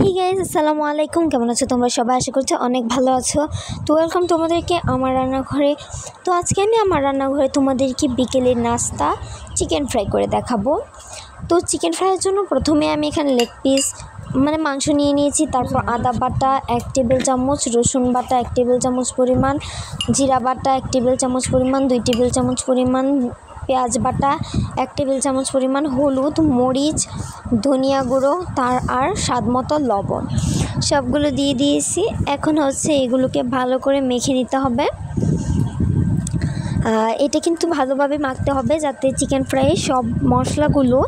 Hey guys, আসসালামু আলাইকুম। কেমন আছো তোমরা সবাই? আশা করছি অনেক ভালো আছো। তো ওয়েলকাম তোমাদেরকে আমার রান্নাঘরে। তো আজকে আমি আমার রান্নাঘরে তোমাদেরকে বিকেলের নাস্তা চিকেন ফ্রাই করে দেখাবো। তো চিকেন ফ্রাইয়ের জন্য প্রথমে আমি এখানে লেগ পিস মাংস নিয়ে নিয়েছি। তারপর আদা বাটা 1 টেবিল চামচ, রসুন বাটা 1 টেবিল চামচ পরিমাণ, জিরা বাটা 1 টেবিল চামচ পরিমাণ, 2 টেবিল চামচ পরিমাণ পেঁয়াজ বাটা 1 টেবিল চামচ পরিমাণ, হলুদ, মরিচ, ধনিয়া গুঁড়ো আর স্বাদ মতো লবণ সবগুলো দিয়ে দিয়েছি। এখন এগুলোকে ভালো করে মেখে নিতে হবে। এটা কিন্তু ভালোভাবে মাখতে হবে যাতে চিকেন ফ্রাইয়ে সব মশলাগুলো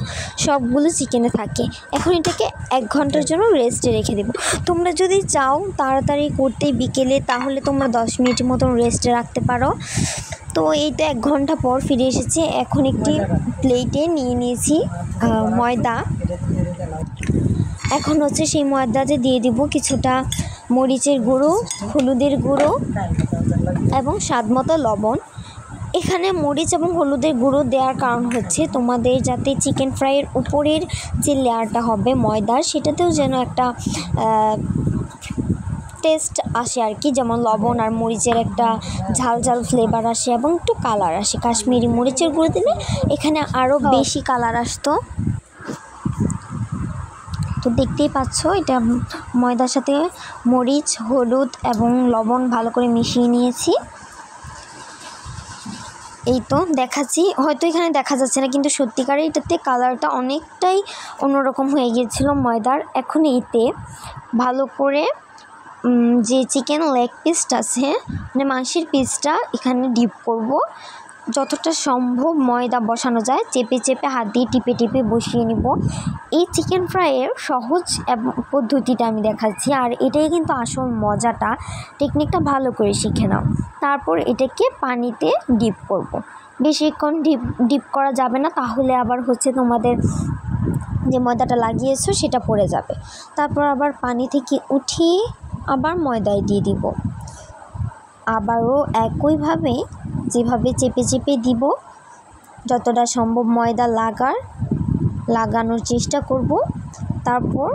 সবগুলো চিকেনে থাকে। এখন এটাকে 1 ঘন্টার জন্য রেস্টে রেখে দেব। তোমরা যদি চাও তাড়াতাড়ি করতে বিকেলে, তাহলে তোমরা 10 মিনিট মতন রেস্টে রাখতে পারো। তো এইটা 1 ঘন্টা পর ফিরে এসেছে। এখন একটি প্লেটে নিয়ে নিয়েছি ময়দা। এখন সেই ময়দাতে দিয়ে দিব কিছুটা মরিচের গুঁড়ো, হলুদের গুঁড়ো এবং স্বাদ মতো লবণ। এখানে মরিচ এবং হলুদের গুঁড়ো দেওয়ার কারণ তোমাদের যাতে চিকেন ফ্রাইয়ের উপরের যে লেয়ারটা হবে ময়দার, সেটাতেও যেন একটা টেস্ট আসে আর কি, যেমন লবণ আর মরিচের একটা ঝাল ঝাল ফ্লেভার আসে এবং একটু কালার আসে। কাশ্মীরি মরিচের গুঁড়ো দিলে এখানে আরও বেশি কালার আসতো। তো দেখতেই পাচ্ছ, এটা ময়দার সাথে মরিচ, হলুদ এবং লবণ ভালো করে মিশিয়ে নিয়েছি। এই তো দেখাচ্ছি, হয়তো এখানে দেখা যাচ্ছে না, কিন্তু সত্যিকারে এটাতে কালারটা অনেকটাই অন্যরকম হয়ে গিয়েছিল ময়দার। এখন এতে ভালো করে যে চিকেন লেগ পিসটা আছে, মাংসের পিসটা এখানে ডিপ করব। যতটা সম্ভব ময়দা বসানো যায় চেপে চেপে হাত দিয়ে টিপে টিপে বসিয়ে নিব। এই চিকেন ফ্রাইয়ের সহজ পদ্ধতিটা আমি দেখাচ্ছি, আর এটাই কিন্তু আসল মজাটা। টেকনিকটা ভালো করে শিখে নাও। তারপর এটাকে পানিতে ডিপ করব। বেশিক্ষণ ডিপ করা যাবে না, তাহলে আবার তোমাদের যে ময়দাটা লাগিয়েছো সেটা পড়ে যাবে। তারপর আবার পানি থেকে উঠিয়ে আবার ময়দায় দিয়ে দিব। আবারও একইভাবে যেভাবে চেপে চেপে দিব, যতটা সম্ভব ময়দা লাগানোর চেষ্টা করব। তারপর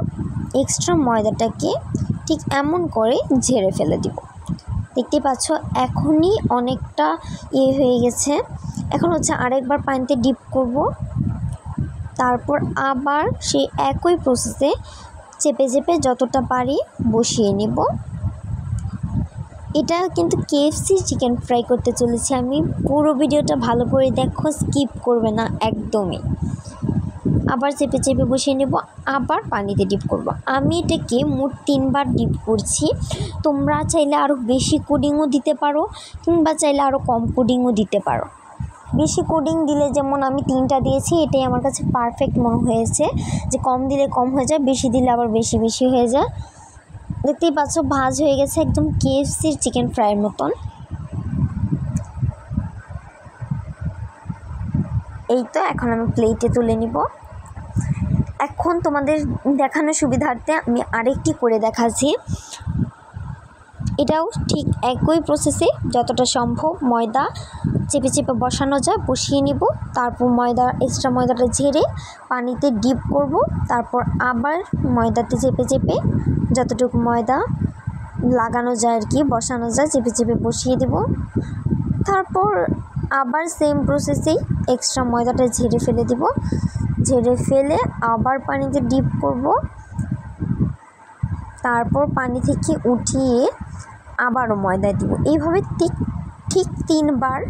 এক্সট্রা ময়দাটাকে ঠিক এমন করে ঝেড়ে ফেলে দিব। দেখতে পাচ্ছ এখনই অনেকটা হয়ে গেছে। এখন আরেকবার পানিতে ডিপ করব। তারপর আবার সেই একই প্রসেসে চেপে চেপে যতটা পারি বসিয়ে নেব। এটা কিন্তু KFC চিকেন ফ্রাই করতে চলেছি আমি। পুরো ভিডিওটা ভালো করে দেখো, স্কিপ করবে না একদমই। আবার চেপে চেপে বসিয়ে নেব, আবার পানিতে ডিপ করব। আমি এটাকে মোট 3 বার ডিপ করছি। তোমরা চাইলে আরও বেশি কোডিংও দিতে পারো, কিংবা চাইলে আরও কম কোডিংও দিতে পারো। বেশি কোডিং দিলে, যেমন আমি 3টা দিয়েছি, এটাই আমার কাছে পারফেক্ট মনে হয়েছে। যে কম দিলে কম হয়ে যায়, বেশি দিলে আবার বেশি বেশি হয়ে যায়। দেখতেই পাচ্ছ ভাজ হয়ে গেছে একদম KFCর চিকেন ফ্রাইয়ের মতন। এই তো এখন আমি প্লেটে তুলে নিব। এখন তোমাদের দেখানোর সুবিধার্থে আমি আরেকটি করে দেখাচ্ছি। এটাও ঠিক একই প্রসেসে যতটা সম্ভব ময়দা চেপে চেপে বসানো যায় বসিয়ে নিব। তারপর এক্সট্রা ময়দাটা ঝেড়ে পানিতে ডিপ করব। তারপর আবার ময়দাতে চেপে চেপে যতটুকু ময়দা লাগানো যায় আর কি, বসানো যায়, চেপে চেপে বসিয়ে দেব। তারপর আবার সেম প্রসেসেই এক্সট্রা ময়দাটা ঝেড়ে ফেলে দিব। ঝেড়ে ফেলে আবার পানিতে ডিপ করব। তারপর পানি থেকে উঠিয়ে আবারও ময়দা দিব। এইভাবে ঠিক 3 বার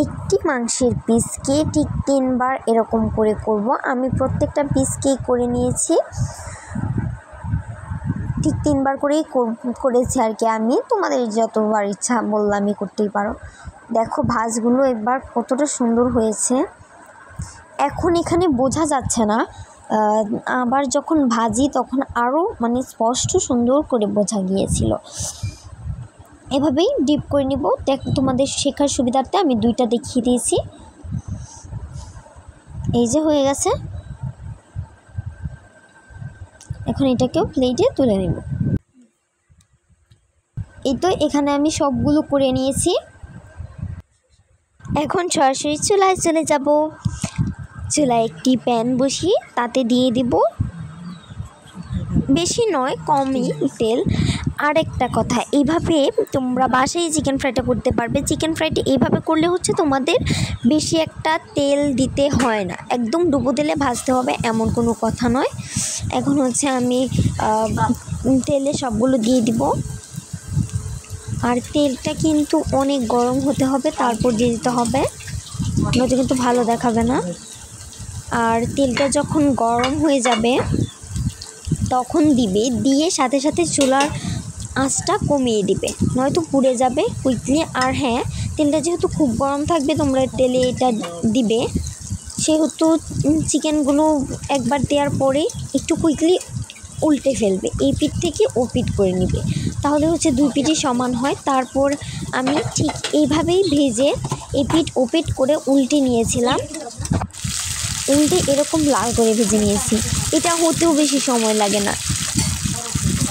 একটি মাংসের পিসকে ঠিক 3 বার এরকম করে করব। আমি প্রত্যেকটা পিসকেই করে নিয়েছি, ঠিক 3 বার করেই করেছি আর কি। আমি তোমাদের যতবার ইচ্ছা বললাম আমি করতেই পারো। দেখো ভাঁজগুলো একবার কতটা সুন্দর হয়েছে। এখন এখানে বোঝা যাচ্ছে না, আবার যখন ভাজি তখন আরও স্পষ্ট সুন্দর করে বোঝা গিয়েছিল। এভাবেই ডিপ করে নিব। তোমাদের শেখার সুবিধার্থে আমি 2টা দেখিয়ে দিয়েছি। এই যে হয়ে গেছে। এখন এটাকেও প্লেটে তুলে নেব। এই তো এখানে আমি সবগুলো করে নিয়েছি। এখন সরাসরি চুলায় চলে যাব। চুলায় একটি প্যান বসিয়ে তাতে দিয়ে দিব বেশি নয়, কমই তেল। আর একটা কথা, এইভাবে তোমরা বাসায় চিকেন ফ্রাইটা করতে পারবে। চিকেন ফ্রাইটা এইভাবে করলে হচ্ছে তোমাদের বেশি একটা তেল দিতে হয় না, একদম ডুবো তেলে ভাজতে হবে এমন কোনো কথা নয়। এখন হচ্ছে আমি তেলে সবগুলো দিয়ে দিব। আর তেলটা কিন্তু অনেক গরম হতে হবে, তারপর দিয়ে দিতে হবে, নয়তো কিন্তু ভালো দেখাবে না। আর তেলটা যখন গরম হয়ে যাবে তখন দিয়ে সাথে সাথে চুলার আঁচটা কমিয়ে দিবে, নয়তো পুড়ে যাবে কুইকলি। আর হ্যাঁ, তেলটা যেহেতু খুব গরম থাকবে তোমরা তেলে এটা দিবে, সেহেতু চিকেনগুলো একবার দেওয়ার পরে একটু কুইকলি উল্টে ফেলবে, এই পিঠ থেকে ও পিঠ করে নিবে, তাহলে হচ্ছে দুই পিঠই সমান হয়। তারপর আমি ঠিক এইভাবেই ভেজে এই পিঠ ও পিঠ করে উল্টে নিয়েছিলাম, উল্টে এরকম লাল করে ভেজে নিয়েছি। এটা হতেও বেশি সময় লাগে না।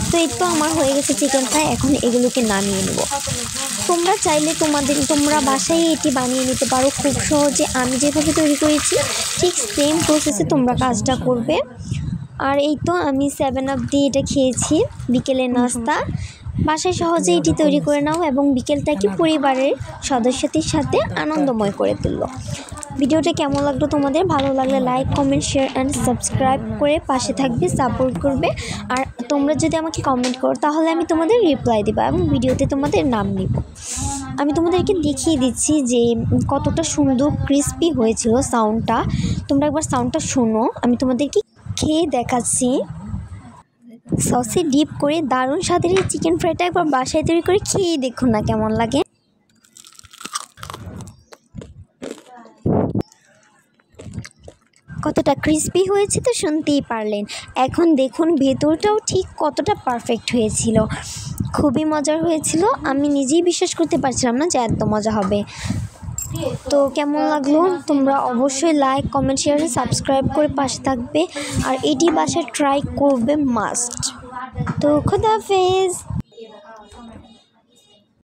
তো এই তো আমার হয়ে গেছে চিকেন ফ্রাই। এখন এগুলোকে নামিয়ে নেব। তোমরা চাইলে তোমরা বাসায় এটি বানিয়ে নিতে পারো খুব সহজে। আমি যেভাবে তৈরি করেছি ঠিক সেম প্রসেসে তোমরা কাজটা করবে। আর এই তো আমি 7 আপ দিয়ে এটা খেয়েছি বিকেলের নাস্তা। বাসায় সহজে এটি তৈরি করে নাও এবং বিকেলটাকে পরিবারের সদস্যদের সাথে আনন্দময় করে তুললো। ভিডিওটা কেমন লাগলো তোমাদের? ভালো লাগলে like, comment, share and subscribe করে পাশে থাকবে, সাপোর্ট করবে। আর তোমরা যদি আমাকে কমেন্ট করো তাহলে আমি তোমাদের রিপ্লাই দেবো এবং ভিডিওতে তোমাদের নাম নিব। আমি তোমাদেরকে দেখিয়ে দিচ্ছি যে কতটা সুন্দর ক্রিস্পি হয়েছিল সাউন্ডটা। তোমরা একবার সাউন্ডটা শোনো, আমি তোমাদেরকে খেয়ে দেখাচ্ছি। সসে ডিপ করে দারুণ স্বাদের এই চিকেন ফ্রাইটা একবার বাসায় তৈরি করে খেয়ে দেখুন না কেমন লাগে। কতটা ক্রিস্পি হয়েছে তো শুনতেই পারলেন। এখন দেখুন ভেতরটাও ঠিক কতটা পারফেক্ট হয়েছিল, খুবই মজার হয়েছিল। আমি নিজেই বিশ্বাস করতে পারছিলাম না যে এত মজা হবে। তো কেমন লাগলো তোমরা অবশ্যই লাইক, কমেন্ট, শেয়ার, সাবস্ক্রাইব করে পাশে থাকবে। আর এটি বাসায় ট্রাই করবে মাস্ট। তো খোদা হাফেজ।